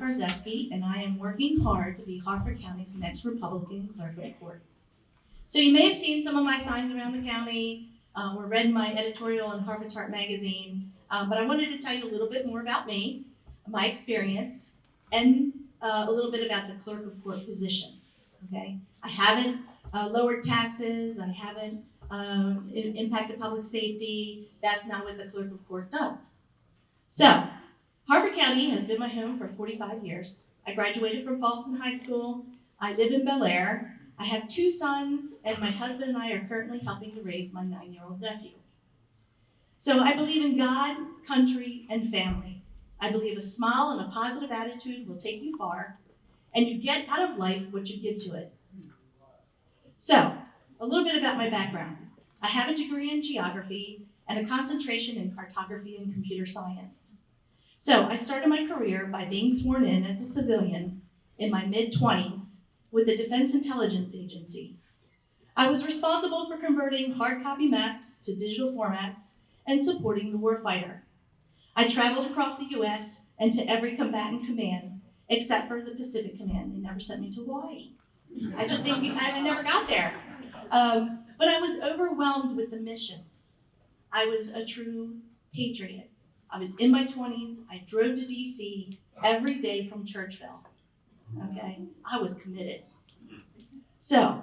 Karczeski, and I am working hard to be Harford County's next Republican Clerk of Court. So you may have seen some of my signs around the county, or read my editorial in Harvard's Heart magazine, but I wanted to tell you a little bit more about me, my experience, and a little bit about the Clerk of Court position, okay? I haven't lowered taxes, I haven't impacted public safety. That's not what the Clerk of Court does. So, Harford County has been my home for 45 years. I graduated from Falston High School. I live in Bel Air. I have 2 sons, and my husband and I are currently helping to raise my 9-year-old nephew. So I believe in God, country, and family. I believe a smile and a positive attitude will take you far, and you get out of life what you give to it. So, a little bit about my background. I have a degree in geography and a concentration in cartography and computer science. So I started my career by being sworn in as a civilian in my mid-20s with the Defense Intelligence Agency. I was responsible for converting hard copy maps to digital formats and supporting the warfighter. I traveled across the US and to every combatant command, except for the Pacific Command. They never sent me to Hawaii. I never got there. But I was overwhelmed with the mission. I was a true patriot. I was in my 20s. I drove to DC every day from Churchville. Okay, I was committed. So,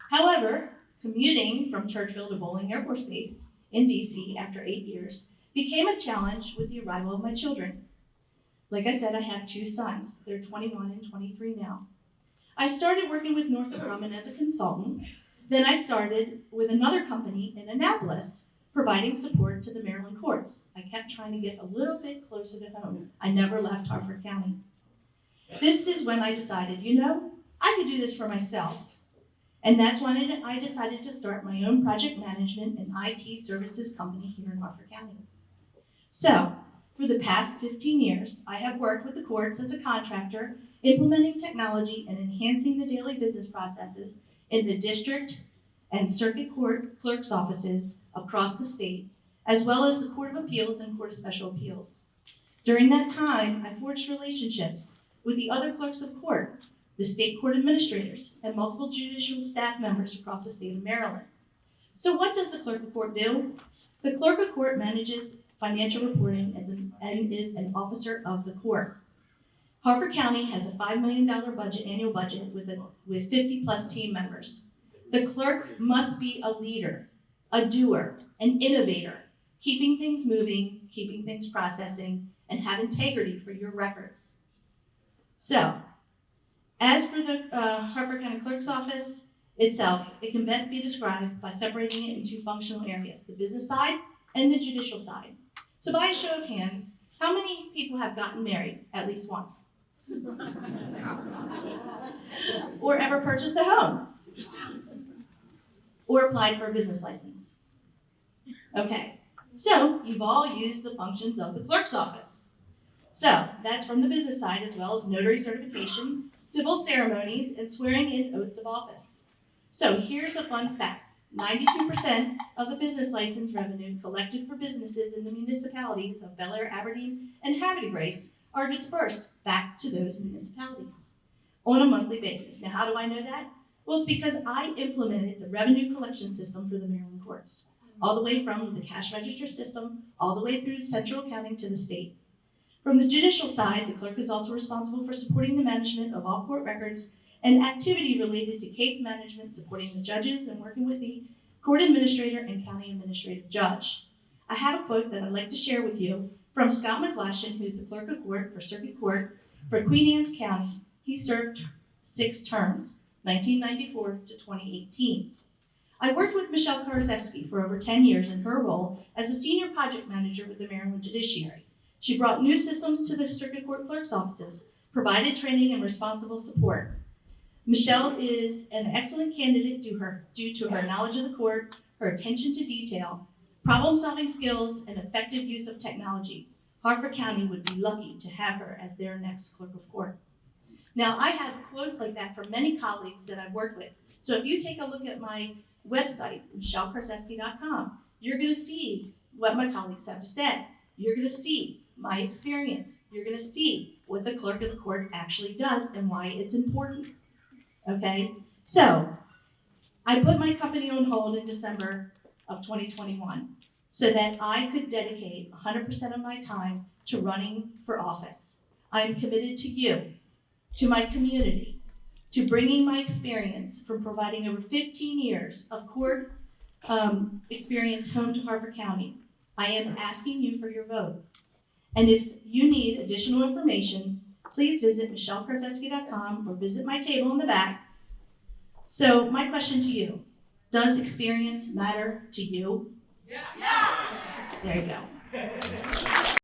however, commuting from Churchville to Bolling Air Force Base in DC after 8 years became a challenge with the arrival of my children. Like I said, I have 2 sons. They're 21 and 23 now. I started working with Northrop Grumman as a consultant. Then I started with another company in Annapolis, providing support to the Maryland courts. I kept trying to get a little bit closer to home. I never left Harford County. This is when I decided, I could do this for myself. And that's when I decided to start my own project management and IT services company here in Harford County. So, for the past 15 years, I have worked with the courts as a contractor, implementing technology and enhancing the daily business processes in the district and circuit court clerk's offices across the state, as well as the Court of Appeals and Court of Special Appeals. During that time, I forged relationships with the other clerks of court, the state court administrators, and multiple judicial staff members across the state of Maryland. So what does the Clerk of Court do? The Clerk of Court manages financial reporting and is an officer of the court. Harford County has a $5 million annual budget with 50 plus team members. The clerk must be a leader, a doer, an innovator, keeping things moving, keeping things processing, and have integrity for your records. So, as for the Harford County Clerk's Office itself, it can best be described by separating it into functional areas, the business side and the judicial side. So by a show of hands, how many people have gotten married at least once? Or ever purchased a home? Or applied for a business license? Okay, so you've all used the functions of the clerk's office. So that's from the business side, as well as notary certification, civil ceremonies, and swearing in oaths of office. So here's a fun fact. 92% of the business license revenue collected for businesses in the municipalities of Bel Air, Aberdeen, and Havre de Grace are dispersed back to those municipalities on a monthly basis. Now, how do I know that? Well, it's because I implemented the revenue collection system for the Maryland courts, all the way from the cash register system, all the way through central accounting to the state. From the judicial side, the clerk is also responsible for supporting the management of all court records and activity related to case management, supporting the judges and working with the court administrator and county administrative judge. I have a quote that I'd like to share with you from Scott McGlashan, who's the clerk of court for Circuit Court for Queen Anne's County. He served 6 terms, 1994 to 2018. I worked with Michelle Karczeski for over 10 years in her role as a senior project manager with the Maryland Judiciary. She brought new systems to the Circuit Court clerk's offices, provided training and responsible support. Michelle is an excellent candidate due to her knowledge of the court, her attention to detail, problem-solving skills, and effective use of technology. Harford County would be lucky to have her as their next clerk of court. Now, I have quotes like that from many colleagues that I've worked with. So if you take a look at my website, michellekarczeski.com, you're going to see what my colleagues have said. You're going to see my experience. You're gonna see what the clerk of the court actually does and why it's important, okay? So, I put my company on hold in December of 2021 so that I could dedicate 100% of my time to running for office. I am committed to you, to my community, to bringing my experience from providing over 15 years of court experience home to Harford County. I am asking you for your vote. And if you need additional information, please visit michellekarczeski.com or visit my table in the back. So my question to you, does experience matter to you? Yes. There you go.